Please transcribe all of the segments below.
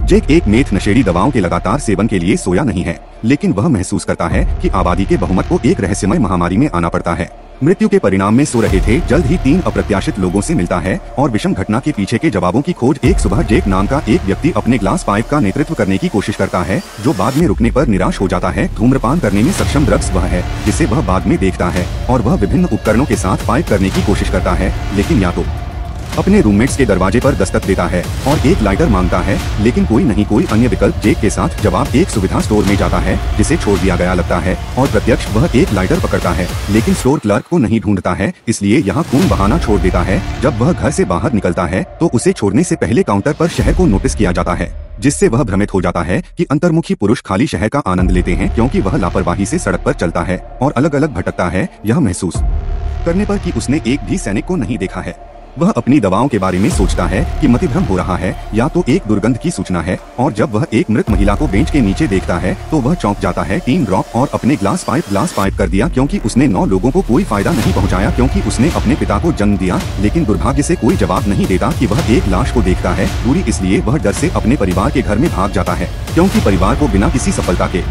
जेक एक मेथ नशेड़ी दवाओं के लगातार सेवन के लिए सोया नहीं है, लेकिन वह महसूस करता है कि आबादी के बहुमत को एक रहस्यमय महामारी में आना पड़ता है। मृत्यु के परिणाम में सो रहे थे। जल्द ही 3 अप्रत्याशित लोगों से मिलता है और विषम घटना के पीछे के जवाबों की खोज। एक सुबह जेक नाम का एक व्यक्ति अपने ग्लास पाइप का नेतृत्व करने की कोशिश करता है, जो बाद में रुकने पर निराश हो जाता है। धूम्रपान करने में सक्षम ड्रग्स वह है जिसे वह बाद में देखता है, और वह विभिन्न उपकरणों के साथ पाइप करने की कोशिश करता है, लेकिन या तो अपने रूममेट्स के दरवाजे पर दस्तक देता है और एक लाइटर मांगता है, लेकिन कोई अन्य विकल्प। जेक के साथ जवाब एक सुविधा स्टोर में जाता है जिसे छोड़ दिया गया लगता है, और प्रत्यक्ष वह एक लाइटर पकड़ता है, लेकिन स्टोर क्लर्क को नहीं ढूंढता है, इसलिए यहाँ कौन बहाना छोड़ देता है। जब वह घर से बाहर निकलता है तो उसे छोड़ने से पहले काउंटर पर शहर को नोटिस किया जाता है, जिससे वह भ्रमित हो जाता है कि अंतर्मुखी पुरुष खाली शहर का आनंद लेते हैं, क्योंकि वह लापरवाही से सड़क पर चलता है और अलग अलग भटकता है, यह महसूस करने पर कि उसने एक भी सैनिक को नहीं देखा है। वह अपनी दवाओं के बारे में सोचता है कि मतिभ्रम हो रहा है या तो एक दुर्गंध की सूचना है, और जब वह एक मृत महिला को बेंच के नीचे देखता है तो वह चौंक जाता है। 3 ड्रॉप और अपने ग्लास पाइप कर दिया, क्योंकि उसने 9 लोगों को कोई फायदा नहीं पहुंचाया, क्योंकि उसने अपने पिता को जन्म दिया, लेकिन दुर्भाग्य से कोई जवाब नहीं देता कि वह एक लाश को देखता है। दूरी इसलिए वह डर से अपने परिवार के घर में भाग जाता है, क्योंकि परिवार को बिना किसी सफलता के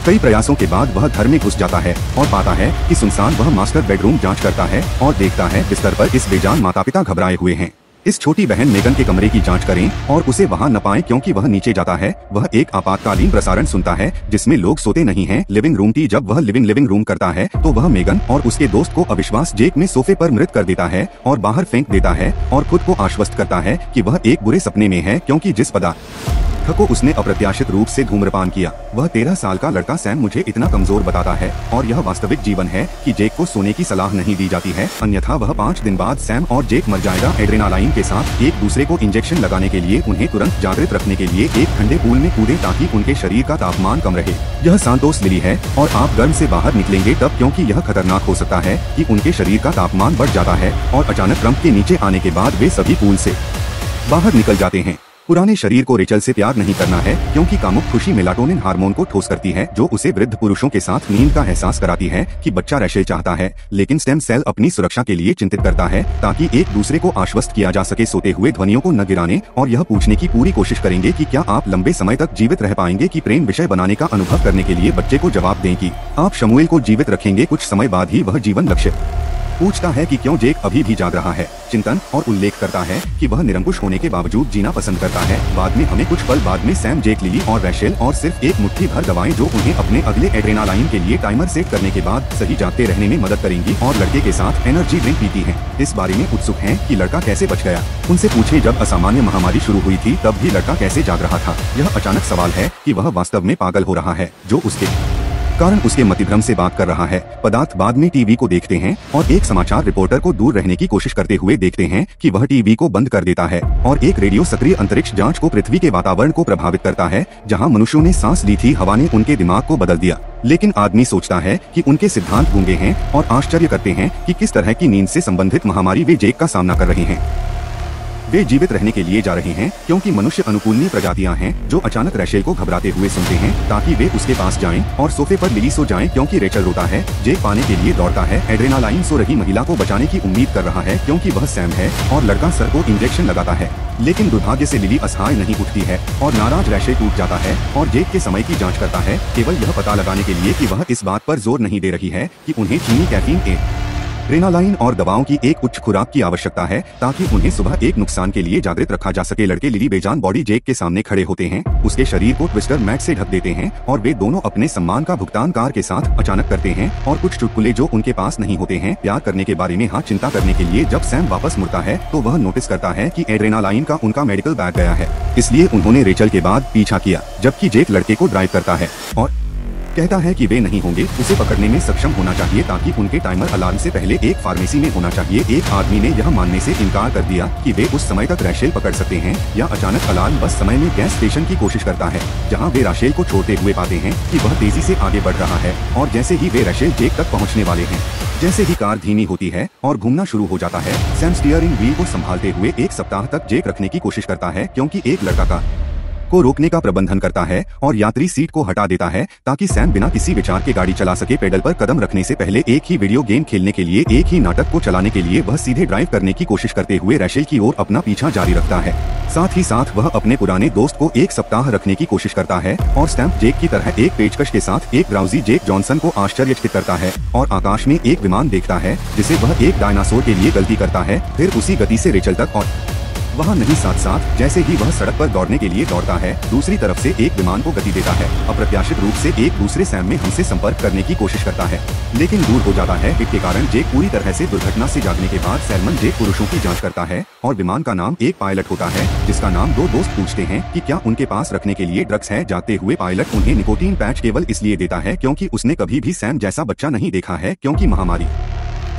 कई प्रयासों के बाद वह घर में घुस जाता है और पाता है कि सुनसान। वह मास्टर बेडरूम जांच करता है और देखता है बिस्तर पर इस बेजान माता पिता घबराए हुए हैं। इस छोटी बहन मेगन के कमरे की जांच करें और उसे वहां न पाएं, क्योंकि वह नीचे जाता है। वह एक आपातकालीन प्रसारण सुनता है जिसमें लोग सोते नहीं हैं। लिविंग रूम थी। जब वह लिविंग रूम करता है तो वह मेगन और उसके दोस्त को अविश्वास जेक में सोफे पर मृत कर देता है और बाहर फेंक देता है, और खुद को आश्वस्त करता है कि वह एक बुरे सपने में है, क्योंकि जिस पदार्थ को उसने अप्रत्याशित रूप से धूम्रपान किया वह 13 साल का लड़का सैम मुझे इतना कमजोर बताता है, और यह वास्तविक जीवन है कि जेक को सोने की सलाह नहीं दी जाती है, अन्यथा वह 5 दिन बाद सैम और जेक मर जाएगा। एड्रेनालाइन के साथ एक दूसरे को इंजेक्शन लगाने के लिए उन्हें तुरंत जागृत रखने के लिए एक ठंडे पूल में कूदे ताकि उनके शरीर का तापमान कम रहे। यह सांतोस लिली है और आप गर्म से बाहर निकलेंगे तब, क्योंकि यह खतरनाक हो सकता है कि उनके शरीर का तापमान बढ़ जाता है और अचानक ट्रंप के नीचे आने के बाद वे सभी पूल से बाहर निकल जाते हैं। पुराने शरीर को रेचल से प्यार नहीं करना है, क्योंकि कामुक खुशी मेलाटोनिन हार्मोन को ठोस करती है, जो उसे वृद्ध पुरुषों के साथ नींद का एहसास कराती है कि बच्चा रैशेल चाहता है, लेकिन स्टेम सेल अपनी सुरक्षा के लिए चिंतित करता है ताकि एक दूसरे को आश्वस्त किया जा सके। सोते हुए ध्वनियों को न गिराने और यह पूछने की पूरी कोशिश करेंगे कि क्या आप लंबे समय तक जीवित रह पाएंगे, कि प्रेम विषय बनाने का अनुभव करने के लिए बच्चे को जवाब दें कि आप शमूएल को जीवित रखेंगे। कुछ समय बाद ही वह जीवन लक्ष्य पूछता है कि क्यों जेक अभी भी जाग रहा है। चिंतन और उल्लेख करता है कि वह निरंकुश होने के बावजूद जीना पसंद करता है। बाद में हमें कुछ पल बाद में सैम, जेक, लिली और रैशेल और सिर्फ एक मुट्ठी भर दवाएं जो उन्हें अपने अगले एड्रेनालाइन के लिए टाइमर सेट करने के बाद सही जागते रहने में मदद करेंगी, और लड़के के साथ एनर्जी ड्रिंक पीती हैं। इस बारे में उत्सुक हैं कि लड़का कैसे बच गया। उनसे पूछे जब असामान्य महामारी शुरू हुई थी तब भी लड़का कैसे जाग रहा था। यह अचानक सवाल है कि वह वास्तव में पागल हो रहा है, जो उसके कारण उसके मतिभ्रम से बात कर रहा है। पदार्थ बाद में टीवी को देखते हैं और एक समाचार रिपोर्टर को दूर रहने की कोशिश करते हुए देखते हैं कि वह टीवी को बंद कर देता है, और एक रेडियो सक्रिय अंतरिक्ष जांच को पृथ्वी के वातावरण को प्रभावित करता है जहां मनुष्यों ने सांस ली थी। हवा ने उनके दिमाग को बदल दिया, लेकिन आदमी सोचता है कि उनके सिद्धांत गूंगे हैं और आश्चर्य करते हैं कि किस तरह की नींद से संबंधित महामारी वे जेक का सामना कर रहे हैं। वे जीवित रहने के लिए जा रहे हैं क्योंकि मनुष्य अनुकूलनीय प्रजातियां हैं जो अचानक रैशेल को घबराते हुए सुनते हैं ताकि वे उसके पास जाएं और सोफे पर लिली सो जाएं, क्योंकि रेचल रोता है। जेक पाने के लिए दौड़ता है। एड्रेनालाइन सो रही महिला को बचाने की उम्मीद कर रहा है, क्योंकि वह सैम है, और लड़का सर को इंजेक्शन लगाता है, लेकिन दुर्भाग्य से लिली असहाय नहीं उठती है और नाराज रैशेल टूट जाता है और जेक के समय की जाँच करता है, केवल यह पता लगाने के लिए कि वह इस बात पर जोर नहीं दे रही है कि उन्हें चीनी, कैफीन, एड्रेनालाइन और दवाओं की एक उच्च खुराक की आवश्यकता है ताकि उन्हें सुबह एक नुकसान के लिए जागृत रखा जा सके। लड़के लिली बेजान बॉडी जेक के सामने खड़े होते हैं, उसके शरीर को ट्विस्टर मैट से ढक देते हैं, और वे दोनों अपने सम्मान का भुगतान कार के साथ अचानक करते हैं और कुछ चुटकुले जो उनके पास नहीं होते हैं प्यार करने के बारे में। हाँ, चिंता करने के लिए जब सैम वापस मुड़ता है तो वह नोटिस करता है कि एड्रेनालाइन का उनका मेडिकल बैग गया है, इसलिए उन्होंने रेचल के बाद पीछा किया, जबकि जेक लड़के को ड्राइव करता है और कहता है कि वे नहीं होंगे, उसे पकड़ने में सक्षम होना चाहिए ताकि उनके टाइमर अलार्म से पहले एक फार्मेसी में होना चाहिए। एक आदमी ने यह मानने से इनकार कर दिया कि वे उस समय तक रैशेल पकड़ सकते हैं, या अचानक अलार्म बस समय में गैस स्टेशन की कोशिश करता है जहां वे रैशेल को छोड़ते हुए पाते हैं कि वह तेजी से आगे बढ़ रहा है, और जैसे ही वे रैशेल जेक तक पहुंचने वाले हैं, जैसे ही कार धीमी होती है और घूमना शुरू हो जाता है, सैम स्टीयरिंग व्हील को संभालते हुए एक सप्ताह तक जेक रखने की कोशिश करता है, क्योंकि एक लड़का का को रोकने का प्रबंधन करता है और यात्री सीट को हटा देता है ताकि सैम बिना किसी विचार के गाड़ी चला सके। पेडल पर कदम रखने से पहले एक ही वीडियो गेम खेलने के लिए, एक ही नाटक को चलाने के लिए वह सीधे ड्राइव करने की कोशिश करते हुए रैचेल की ओर अपना पीछा जारी रखता है। साथ ही साथ वह अपने पुराने दोस्त को एक सप्ताह रखने की कोशिश करता है और स्टैम्प जेक की तरह एक पेचकश के साथ एक ड्राउजी जेक जॉनसन को आश्चर्यचकित करता है और आकाश में एक विमान देखता है जिसे वह एक डायनासोर के लिए गलती करता है, फिर उसी गति से रेचल तक और वहाँ नहीं साथ साथ जैसे ही वह सड़क पर दौड़ने के लिए दौड़ता है, दूसरी तरफ से एक विमान को गति देता है। अप्रत्याशित रूप से एक दूसरे सैम में हमसे संपर्क करने की कोशिश करता है लेकिन दूर हो जाता है। हिट के कारण जेक पूरी तरह से दुर्घटना से जागने के बाद सैलमन जेक पुरुषों की जांच करता है और विमान का नाम एक पायलट होता है जिसका नाम दो दोस्त पूछते हैं कि क्या उनके पास रखने के लिए ड्रग्स है। जागते हुए पायलट उन्हें निकोटीन पैच केवल इसलिए देता है क्योंकि उसने कभी भी सैम जैसा बच्चा नहीं देखा है, क्योंकि महामारी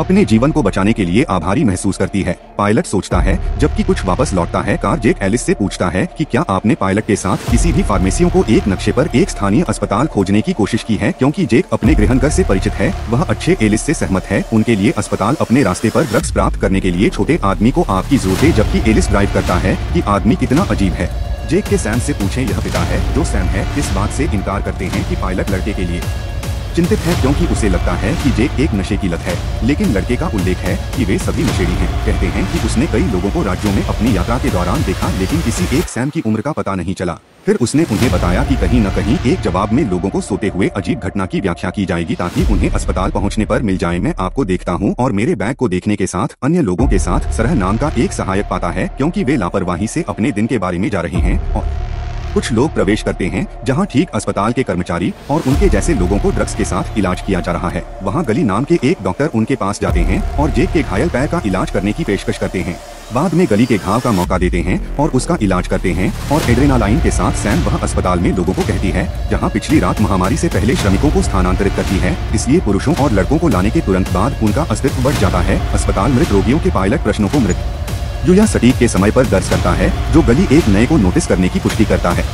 अपने जीवन को बचाने के लिए आभारी महसूस करती है। पायलट सोचता है जबकि कुछ वापस लौटता है। कार जेक एलिस से पूछता है कि क्या आपने पायलट के साथ किसी भी फार्मेसियों को एक नक्शे पर एक स्थानीय अस्पताल खोजने की कोशिश की है, क्योंकि जेक अपने गृहनगर से परिचित है। वह अच्छे एलिस से सहमत है। उनके लिए अस्पताल अपने रास्ते पर ड्रग्स प्राप्त करने के लिए छोटे आदमी को आपकी जरूरत है, जबकि एलिस ड्राइव करता है कि आदमी कितना अजीब है। जेक के सैम से पूछें यह पिता है जो सैम है। इस बात से इनकार करते हैं कि पायलट लड़के के लिए चिंतित है क्योंकि उसे लगता है कि जेक एक नशे की लत है, लेकिन लड़के का उल्लेख है कि वे सभी नशेड़ी हैं। कहते हैं कि उसने कई लोगों को राज्यों में अपनी यात्रा के दौरान देखा लेकिन किसी एक सैम की उम्र का पता नहीं चला। फिर उसने उन्हें बताया कि कहीं न कहीं एक जवाब में लोगों को सोते हुए अजीब घटना की व्याख्या की जाएगी ताकि उन्हें अस्पताल पहुंचने पर मिल जाए। मैं आपको देखता हूं और मेरे बैग को देखने के साथ अन्य लोगों के साथ सरह नाम का एक सहायक पाता है क्योंकि वे लापरवाही से अपने दिन के बारे में जा रहे हैं। और कुछ लोग प्रवेश करते हैं जहां ठीक अस्पताल के कर्मचारी और उनके जैसे लोगों को ड्रग्स के साथ इलाज किया जा रहा है। वहां गली नाम के एक डॉक्टर उनके पास जाते हैं और जेक के घायल पैर का इलाज करने की पेशकश करते हैं। बाद में गली के घाव का मौका देते हैं और उसका इलाज करते हैं और एड्रेनालाइन के साथ सैम वह अस्पताल में लोगों को कहती है जहां पिछली रात महामारी से पहले श्रमिकों को स्थानांतरित करती है, इसलिए पुरुषों और लड़कों को लाने के तुरंत बाद उनका अस्तित्व बढ़ जाता है। अस्पताल मृत रोगियों के पायलट प्रश्नों को मृत्यु या सटीक के समय पर दर्ज करता है जो गली एक नए को नोटिस करने की पुष्टि करता है।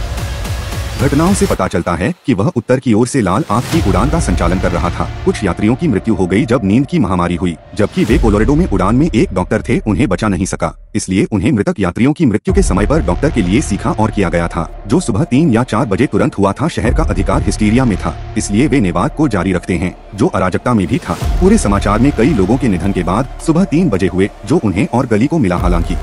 घटनाओं से पता चलता है कि वह उत्तर की ओर से लाल आंख की उड़ान का संचालन कर रहा था। कुछ यात्रियों की मृत्यु हो गई जब नींद की महामारी हुई, जबकि वे कोलोरेडो में उड़ान में एक डॉक्टर थे, उन्हें बचा नहीं सका, इसलिए उन्हें मृतक यात्रियों की मृत्यु के समय पर डॉक्टर के लिए सीखा और किया गया था जो सुबह 3 या 4 बजे तुरंत हुआ था। शहर का अधिकार हिस्टीरिया में था, इसलिए वे नेवाद को जारी रखते हैं जो अराजकता में भी था। पूरे समाचार में कई लोगों के निधन के बाद सुबह 3 बजे हुए जो उन्हें और गली को मिला। हालांकि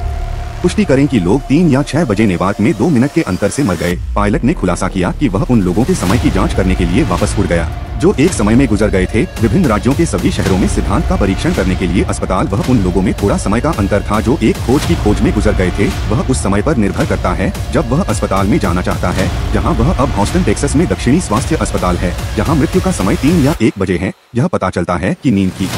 पुष्टि करें कि लोग 3 या 6 बजे नेवाद में 2 मिनट के अंतर से मर गए। पायलट ने खुलासा किया कि वह उन लोगों के समय की जांच करने के लिए वापस उड़ गया जो एक समय में गुजर गए थे। विभिन्न राज्यों के सभी शहरों में सिद्धांत का परीक्षण करने के लिए अस्पताल वह उन लोगों में थोड़ा समय का अंतर था जो एक खोज की खोज में गुजर गए थे। वह उस समय पर निर्भर करता है जब वह अस्पताल में जाना चाहता है, जहां वह अब हॉस्टन टेक्सास में दक्षिणी स्वास्थ्य अस्पताल है, जहां मृत्यु का समय 3 या 1 बजे है। यह पता चलता है कि नींद की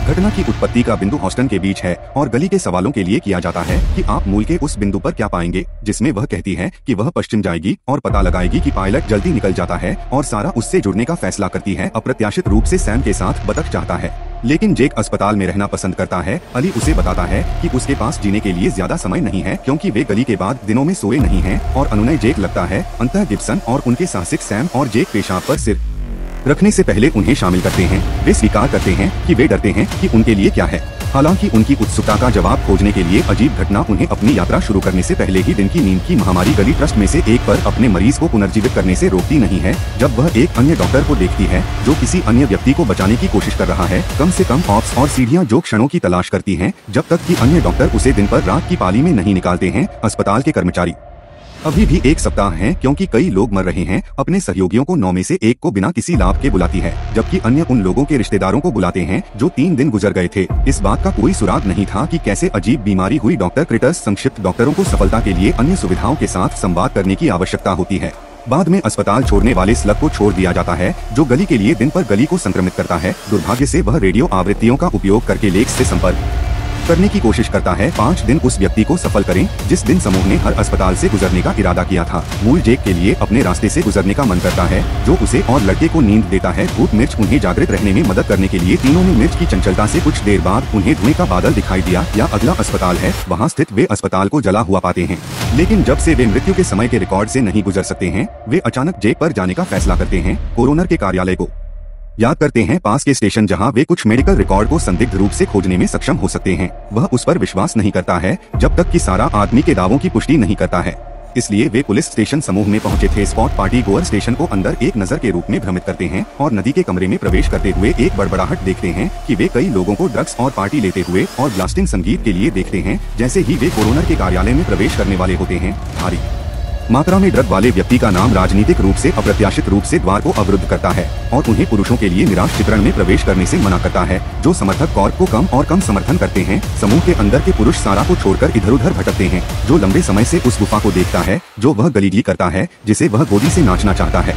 घटना की उत्पत्ति का बिंदु हॉस्टन के बीच है और गली के सवालों के लिए किया जाता है कि आप मूल के उस बिंदु पर क्या पाएंगे, जिसमें वह कहती है कि वह पश्चिम जाएगी और पता लगाएगी कि पायलट जल्दी निकल जाता है और सारा उससे जुड़ने का फैसला करती है। अप्रत्याशित रूप से सैम के साथ बतख चाहता है लेकिन जेक अस्पताल में रहना पसंद करता है। अली उसे बताता है कि उसके पास जीने के लिए ज्यादा समय नहीं है क्योंकि वे गली के बाद दिनों में सोए नहीं हैं और अनुनय जेक लगता है। अंतः गिब्सन और उनके साहसिक सैम और जेक पेशाब पर सिर रखने से पहले उन्हें शामिल करते हैं। वे स्वीकार करते हैं कि वे डरते हैं कि उनके लिए क्या है। हालांकि उनकी उत्सुकता का जवाब खोजने के लिए अजीब घटना उन्हें अपनी यात्रा शुरू करने से पहले ही दिन की नींद की महामारी गली ट्रस्ट में से एक पर अपने मरीज को पुनर्जीवित करने से रोकती नहीं है। जब वह एक अन्य डॉक्टर को देखती है जो किसी अन्य व्यक्ति को बचाने की कोशिश कर रहा है, कम से कम ऑप्स और सीढ़ियां जो क्षणों की तलाश करती हैं जब तक कि अन्य डॉक्टर उसे दिन पर रात की पाली में नहीं निकालते हैं। अस्पताल के कर्मचारी अभी भी 1 सप्ताह हैं क्योंकि कई लोग मर रहे हैं। अपने सहयोगियों को 9 में से 1 को बिना किसी लाभ के बुलाती है, जबकि अन्य उन लोगों के रिश्तेदारों को बुलाते हैं जो 3 दिन गुजर गए थे। इस बात का कोई सुराग नहीं था कि कैसे अजीब बीमारी हुई। डॉक्टर क्रिटर्स संक्षिप्त डॉक्टरों को सफलता के लिए अन्य सुविधाओं के साथ संवाद करने की आवश्यकता होती है। बाद में अस्पताल छोड़ने वाले स्लग को छोड़ दिया जाता है जो गली के लिए दिन पर गली को संक्रमित करता है। दुर्भाग्य से वह रेडियो आवृत्तियों का उपयोग करके लेक्स से संपर्क करने की कोशिश करता है। 5 दिन उस व्यक्ति को सफल करें जिस दिन समूह ने हर अस्पताल से गुजरने का इरादा किया था। मूल जेक के लिए अपने रास्ते से गुजरने का मन करता है जो उसे और लड़के को नींद देता है। भूत मिर्च उन्हें जागृत रहने में मदद करने के लिए तीनों ने मिर्च की चंचलता से कुछ देर बाद उन्हें धुएं का बादल दिखाई दिया या अगला अस्पताल है वहाँ स्थित। वे अस्पताल को जला हुआ पाते हैं, लेकिन जब से वे मृत्यु के समय के रिकॉर्ड से नहीं गुजर सकते हैं, वे अचानक जेक पर जाने का फैसला करते हैं। कोरोनर के कार्यालय को याद करते हैं, पास के स्टेशन जहां वे कुछ मेडिकल रिकॉर्ड को संदिग्ध रूप से खोजने में सक्षम हो सकते हैं। वह उस पर विश्वास नहीं करता है जब तक कि सारा आदमी के दावों की पुष्टि नहीं करता है। इसलिए वे पुलिस स्टेशन समूह में पहुंचे थे। स्पॉट पार्टी गोअर स्टेशन को अंदर एक नजर के रूप में भ्रमित करते हैं और नदी के कमरे में प्रवेश करते हुए एक बड़बड़ाहट देखते हैं कि वे कई लोगों को ड्रग्स और पार्टी लेते हुए और ब्लास्टिंग संगीत के लिए देखते हैं। जैसे ही वे कोरोनर के कार्यालय में प्रवेश करने वाले होते हैं, भारी मात्रा में ड्रग वाले व्यक्ति का नाम राजनीतिक रूप से अप्रत्याशित रूप से द्वार को अवरुद्ध करता है और उन्हें पुरुषों के लिए निराश चित्रण में प्रवेश करने से मना करता है। जो समर्थक कॉर्प को कम और कम समर्थन करते हैं, समूह के अंदर के पुरुष सारा को छोड़कर इधर उधर भटकते हैं। जो लंबे समय से उस गुफा को देखता है जो वह गलीगी करता है, जिसे वह गोदी से नाचना चाहता है।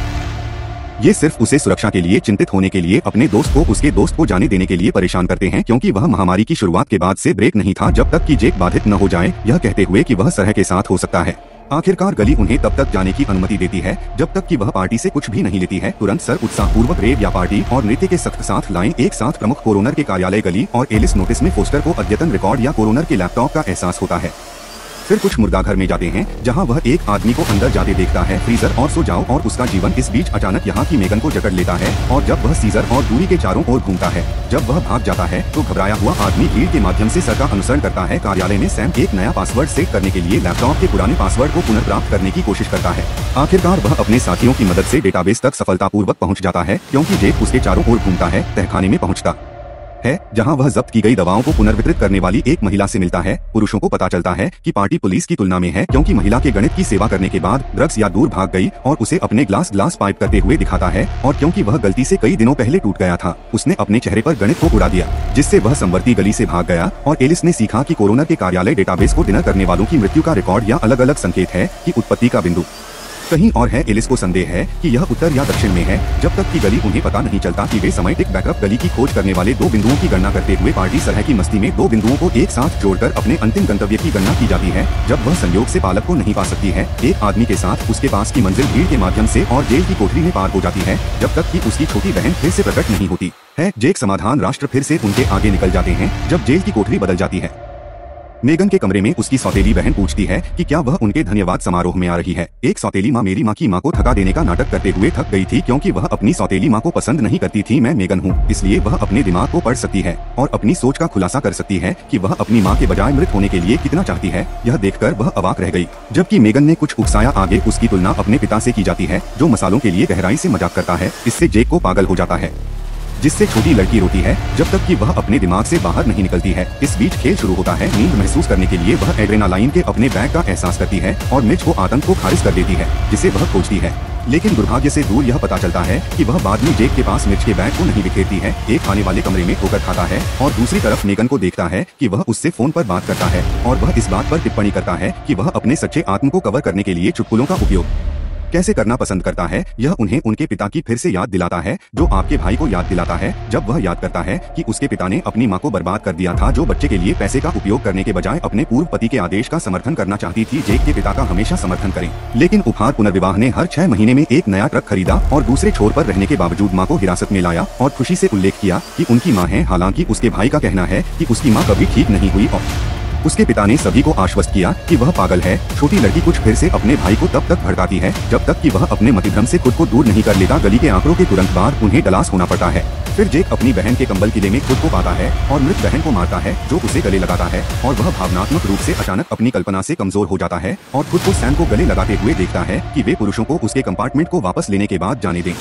ये सिर्फ उसे सुरक्षा के लिए चिंतित होने के लिए अपने दोस्त को उसके दोस्त को जाने देने के लिए परेशान करते हैं, क्योंकि वह महामारी की शुरुआत के बाद से ब्रेक नहीं था जब तक कि जेक बाधित न हो जाए, यह कहते हुए कि वह सरह के साथ हो सकता है। आखिरकार गली उन्हें तब तक जाने की अनुमति देती है जब तक कि वह पार्टी से कुछ भी नहीं लेती है। तुरंत सर उत्साहपूर्वक रेव या पार्टी और नृत्य के सख्त साथ लाएं एक साथ प्रमुख कोरोनर के कार्यालय गली और एलिस नोटिस में फोस्टर को अद्यतन रिकॉर्ड या कोरोनर के लैपटॉप का एहसास होता है। फिर कुछ मुर्दा घर में जाते हैं जहां वह एक आदमी को अंदर जाते देखता है। फ्रीजर और सो जाओ और उसका जीवन इस बीच अचानक यहाँ की मेगन को जकड़ लेता है और जब वह सीजर और दूरी के चारों ओर घूमता है। जब वह भाग जाता है तो घबराया हुआ आदमी भीड़ के माध्यम से सर का अनुसरण करता है। कार्यालय में सैम एक नया पासवर्ड सेट करने के लिए लैपटॉप के पुराने पासवर्ड को पुनर्प्राप्त करने की कोशिश करता है। आखिरकार वह अपने साथियों की मदद से डेटाबेस तक सफलतापूर्वक पहुँच जाता है, क्योंकि जेक उसके चारों ओर घूमता है। तहखाने में पहुँचता है जहां वह जब्त की गई दवाओं को पुनर्वितरित करने वाली एक महिला से मिलता है। पुरुषों को पता चलता है कि पार्टी पुलिस की तुलना में है, क्योंकि महिला के गणित की सेवा करने के बाद ड्रग्स या दूर भाग गई और उसे अपने ग्लास पाइप करते हुए दिखाता है। और क्योंकि वह गलती से कई दिनों पहले टूट गया था, उसने अपने चेहरे पर गणित को उड़ा दिया, जिससे वह संवर्ती गली से भाग गया। और एलिस ने सीखा कि कोरोनर के कार्यालय डेटाबेस को डिनर करने वालों की मृत्यु का रिकॉर्ड या अलग अलग संकेत है कि उत्पत्ति का बिंदु कहीं और है। एलिस को संदेह है कि यह उत्तर या दक्षिण में है, जब तक कि गली उन्हें पता नहीं चलता कि वे समाइटिक बैकअप गली की खोज करने वाले 2 बिंदुओं की गणना करते हुए पार्टी सरह की मस्ती में 2 बिंदुओं को एक साथ जोड़कर अपने अंतिम गंतव्य की गणना की जाती है। जब वह संयोग से पालक को नहीं पा सकती है एक आदमी के साथ, उसके पास की मंजिल भीड़ के माध्यम से और जेल की कोठरी में पार हो जाती है, जब तक कि उसकी छोटी बहन फिर से प्रकट नहीं होती है। जेक समाधान राष्ट्र फिर से उनके आगे निकल जाते हैं जब जेल की कोठरी बदल जाती है। मेगन के कमरे में उसकी सौतेली बहन पूछती है कि क्या वह उनके धन्यवाद समारोह में आ रही है। एक सौतेली माँ मेरी माँ की माँ को थका देने का नाटक करते हुए थक गई थी, क्योंकि वह अपनी सौतेली माँ को पसंद नहीं करती थी। मैं मेगन हूँ, इसलिए वह अपने दिमाग को पढ़ सकती है और अपनी सोच का खुलासा कर सकती है कि वह अपनी माँ के बजाय मृत होने के लिए कितना चाहती है। यह देखकर वह अवाक रह गई। जबकि मेगन ने कुछ उकसाया, आगे उसकी तुलना अपने पिता से की जाती है जो मसालों के लिए गहराई से मजाक करता है। इससे जेक को पागल हो जाता है, जिससे छोटी लड़की रोती है जब तक कि वह अपने दिमाग से बाहर नहीं निकलती है। इस बीच खेल शुरू होता है। नींद महसूस करने के लिए वह एड्रेनालाइन के अपने बैग का एहसास करती है और मिर्च को आतंक को खारिज कर देती है, जिसे वह खोजती है। लेकिन दुर्भाग्य से दूर यह पता चलता है कि वह बाद में जेक के पास मिर्च के बैग को नहीं बिखेरती है। एक खाने वाले कमरे में ठोकर खाता है और दूसरी तरफ मेगन को देखता है कि वह उससे फोन पर बात करता है और वह इस बात पर टिप्पणी करता है कि वह अपने सच्चे आत्म को कवर करने के लिए चुटकुलों का उपयोग कैसे करना पसंद करता है। यह उन्हें उनके पिता की फिर से याद दिलाता है, जो आपके भाई को याद दिलाता है जब वह याद करता है कि उसके पिता ने अपनी माँ को बर्बाद कर दिया था, जो बच्चे के लिए पैसे का उपयोग करने के बजाय अपने पूर्व पति के आदेश का समर्थन करना चाहती थी। जेक के पिता का हमेशा समर्थन करें, लेकिन उपहार पुनर्विवाह ने हर 6 महीने में एक नया ट्रक खरीदा और दूसरे छोर पर रहने के बावजूद माँ को हिरासत में लाया और खुशी से उल्लेख किया कि उनकी माँ है। हालांकि उसके भाई का कहना है कि उसकी माँ कभी ठीक नहीं हुई और उसके पिता ने सभी को आश्वस्त किया कि वह पागल है। छोटी लड़की कुछ फिर से अपने भाई को तब तक भड़काती है जब तक कि वह अपने मतिभ्रम से खुद को दूर नहीं कर लेता। गली के आंकड़ों के तुरंत बाद उन्हें तलाश होना पड़ता है। फिर जेक अपनी बहन के कंबल किले में खुद को पाता है और मृत बहन को मारता है, जो उसे गले लगाता है और वह भावनात्मक रूप से अचानक अपनी कल्पना से कमजोर हो जाता है और खुद को सैम को गले लगाते हुए देखता है कि वे पुरुषों को उसके कंपार्टमेंट को वापस लेने के बाद जाने दें।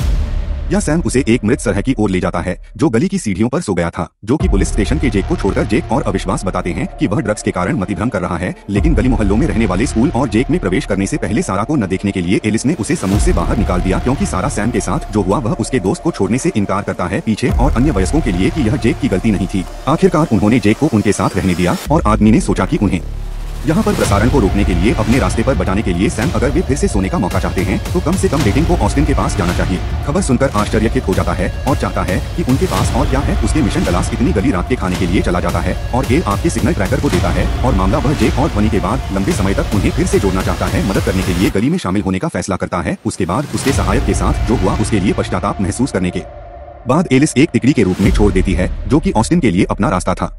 या सैम उसे एक मृत सरह की ओर ले जाता है जो गली की सीढ़ियों पर सो गया था, जो कि पुलिस स्टेशन के जेक को छोड़कर जेक और अविश्वास बताते हैं कि वह ड्रग्स के कारण मतिभ्रम कर रहा है। लेकिन गली मोहल्लों में रहने वाले स्कूल और जेक में प्रवेश करने से पहले सारा को न देखने के लिए एलिस ने उसे समूह से बाहर निकाल दिया, क्योंकि सारा सैम के साथ जो हुआ वह उसके दोस्त को छोड़ने से इनकार करता है पीछे और अन्य वयस्कों के लिए कि यह जेक की गलती नहीं थी। आखिरकार उन्होंने जेक को उनके साथ रहने दिया और आदमी ने सोचा कि उन्हें यहाँ पर प्रसारण को रोकने के लिए अपने रास्ते पर बचाने के लिए सैम अगर वे फिर से सोने का मौका चाहते हैं तो कम से कम डेटिंग को ऑस्टिन के पास जाना चाहिए। खबर सुनकर आश्चर्यचकित हो जाता है और चाहता है कि उनके पास और क्या है। उसके मिशन गलास इतनी गली रात के खाने के लिए चला जाता है और एल आपके सिग्नल ट्रैकर को देता है और मामला वह जेक और ध्वनि के बाद लंबे समय तक उन्हें फिर से जोड़ना चाहता है। मदद करने के लिए गली में शामिल होने का फैसला करता है। उसके बाद उसके सहायक के साथ जो हुआ उसके लिए पश्चाताप महसूस करने के बाद एलिस एक तिकड़ी के रूप में छोड़ देती है, जो कि ऑस्टिन के लिए अपना रास्ता था।